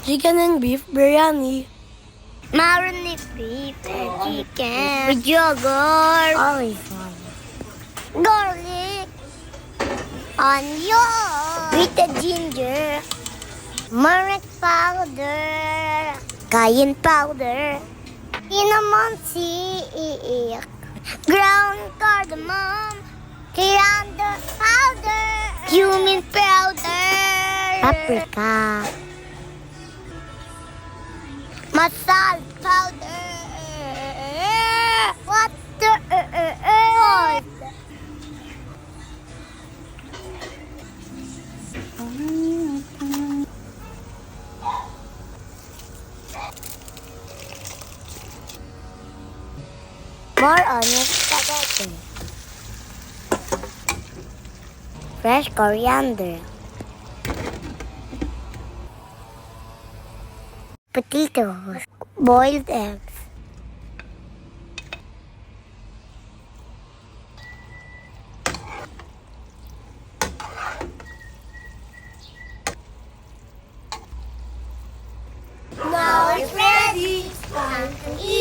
Chicken and beef biryani. Marinate beef and chicken with yogurt, Always fun. garlic, onion, with the ginger, turmeric powder, cayenne powder, cinnamon stick, ground cardamom, coriander powder, cumin powder, Paprika. masala powder, water, More onion spaghetti. Fresh coriander. Potatoes. Boiled eggs. Now it's ready. It's time to eat.